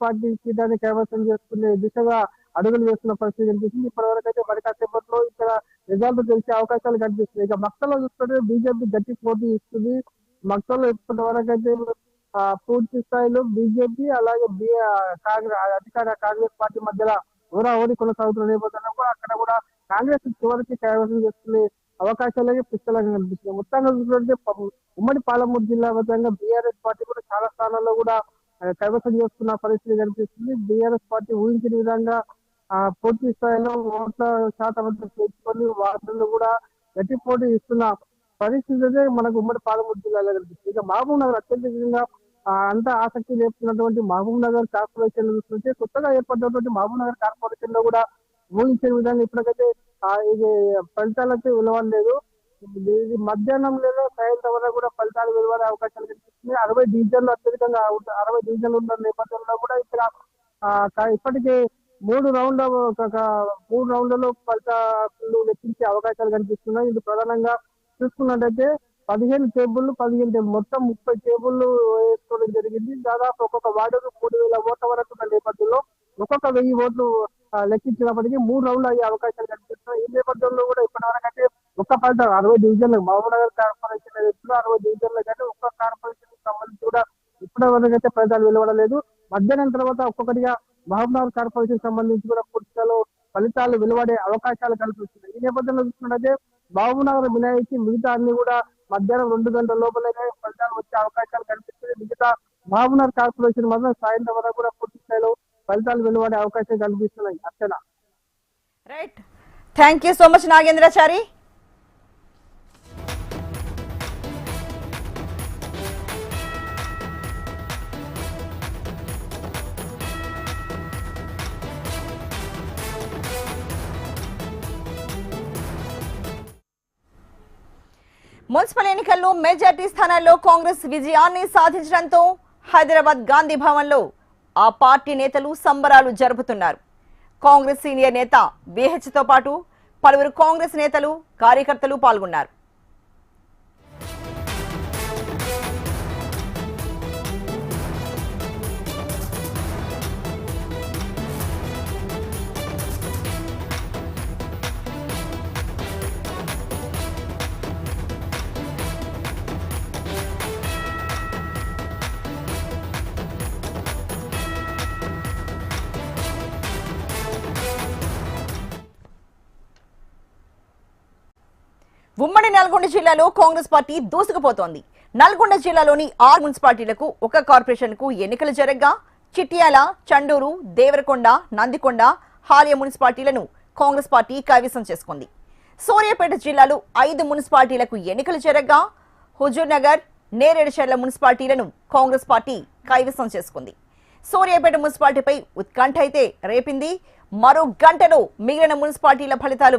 పార్టీకి దాన్ని కైవసం చేసుకునే దిశగా అడుగులు వేస్తున్న పరిస్థితి కనిపిస్తుంది. ఇప్పటివరకు అయితే మరి కాసేపట్లో ఇక్కడ రిజల్ట్ తెలిసే అవకాశాలు కనిపిస్తుంది. ఇక మక్తలో చూస్తుంటే బీజేపీ గట్టి పోటీ ఇస్తుంది. మక్తలో ఇప్పటి వరకు అయితే పూర్తి స్థాయిలో బీజేపీ అలాగే కాంగ్రెస్ అధికార కాంగ్రెస్ పార్టీ మధ్యలో ఓడి కొనసాగుతున్న నేపథ్యంలో కూడా అక్కడ కూడా కాంగ్రెస్ చివరికి కైవసం చేసుకునే అవకాశాలే పుష్కలంగా కనిపిస్తుంది. మొత్తంగా చూసుకుంటే ఉమ్మడి పాలమూరు జిల్లా వ్యాప్తంగా బీఆర్ఎస్ పార్టీ కూడా చాలా స్థానాల్లో కూడా కైవసం చేసుకున్న పరిస్థితి కనిపిస్తుంది. బీఆర్ఎస్ పార్టీ ఊహించిన విధంగా పూర్తి స్థాయిలో ఓట్ల శాతం తెచ్చుకొని వార్డులు కూడా గట్టి పోటీ ఇస్తున్న పరిస్థితి అయితే మనకు ఉమ్మడి పాలమూరు జిల్లాలో కనిపిస్తుంది. ఇక మహబూబ్ నగర్ అత్యధికంగా అంతా ఆసక్తి లేపుతున్నటువంటి మహబూబ్ నగర్ కార్పొరేషన్ చూస్తుంటే కొత్తగా ఏర్పడినటువంటి మహబూబ్ నగర్ కార్పొరేషన్ లో కూడా ఊహించే విధంగా ఇప్పటికైతే ఇది ఫలితాలైతే వెలువడలేదు. ఇది మధ్యాహ్నం లేదా సాయంత్రం వరకు కూడా ఫలితాలు వెలువడే అవకాశాలు కనిపిస్తుంది. 60 డివిజన్లు అత్యధికంగా 60 డివిజన్లు ఉన్న నేపథ్యంలో కూడా ఇక్కడ ఇప్పటికే 3 రౌండ్లలో ఫలితాలు లెక్కించే అవకాశాలు కనిపిస్తున్నాయి. ఇది ప్రధానంగా చూసుకున్నట్టయితే 15 టేబుల్ మొత్తం 30 టేబుల్లు వేసుకోవడం జరిగింది. దాదాపు ఒక్కొక్క వార్డుకు 3000 ఓట్ల వరకు ఉన్న నేపథ్యంలో ఒక్కొక్క 1000 ఓట్లు లెక్కించినప్పటికీ 3 రౌండ్లు అయ్యే అవకాశాలు కనిపిస్తున్నాయి. ఈ నేపథ్యంలో కూడా ఇప్పటి వరకు అయితే ఒక్క ఫలితం 60 డివిజన్లు మహబూబ్ నగర్ కార్పొరేషన్ 60 డివిజన్లు కానీ ఒక్క కార్పొరేషన్ సంబంధించి కూడా ఇప్పటి వరకు అయితే ఫలితాలు వెలువడలేదు. మధ్యాహ్నం తర్వాత ఒక్కొక్కటిగా మహబూబ్ నగర్ కార్పొరేషన్ సంబంధించి కూడా పూర్తిలో ఫలితాలు వెలువడే అవకాశాలు కనిపిస్తున్నాయి. ఈ నేపథ్యంలో చూసుకున్నట్లయితే మహబూబ్ నగర్ మినహాయించి మిగతా అన్ని కూడా మధ్యాహ్నం 2 గంటల లోపలనే ఫలితాలు వచ్చే అవకాశాలు కనిపిస్తుంది. మిగతా మహబూబ్ నగర్ కార్పొరేషన్ మాత్రం సాయంత్రం వరకు కూడా పూర్తి స్థాయిలో ఫలితాలు వెలువడే అవకాశం కనిపిస్తున్నాయి. Archana. Right, thank you so much Nagendrachari. Municipal ఎన్నికల్లో మెజార్టీ స్థానాల్లో కాంగ్రెస్ విజయాన్ని సాధించడంతో హైదరాబాద్ గాంధీ భవన్ లో ఆ పార్టీ నేతలు సంబరాలు జరుపుతున్నారు. కాంగ్రెస్ సీనియర్ నేత బీహెచ్ తో పాటు పలువురు కాంగ్రెస్ నేతలు కార్యకర్తలు పాల్గొన్నారు. ఉమ్మడి నల్గొండ జిల్లాలో కాంగ్రెస్ పార్టీ దూసుకుపోతోంది. నల్గొండ జిల్లాలోని 6 మున్సిపాలిటీలకు ఒక కార్పొరేషన్ కు ఎన్నికలు జరగ్గా చిట్యాల, చండూరు, దేవరకొండ, నందికొండ, హాలియా మున్సిపాలిటీలను కాంగ్రెస్ పార్టీ కైవసం చేసుకుంది. సూర్యాపేట జిల్లాలో 5 మున్సిపాలిటీలకు ఎన్నికలు జరగ్గా హుజూర్ నగర్, నేరేడుచర్ల మున్సిపాలిటీలను కాంగ్రెస్ పార్టీ కైవసం చేసుకుంది. సూర్యాపేట మున్సిపాలిటీపై ఉత్కంఠ అయితే రేపింది. మరో గంటలో మిగిలిన మున్సిపాలిటీల ఫలితాలు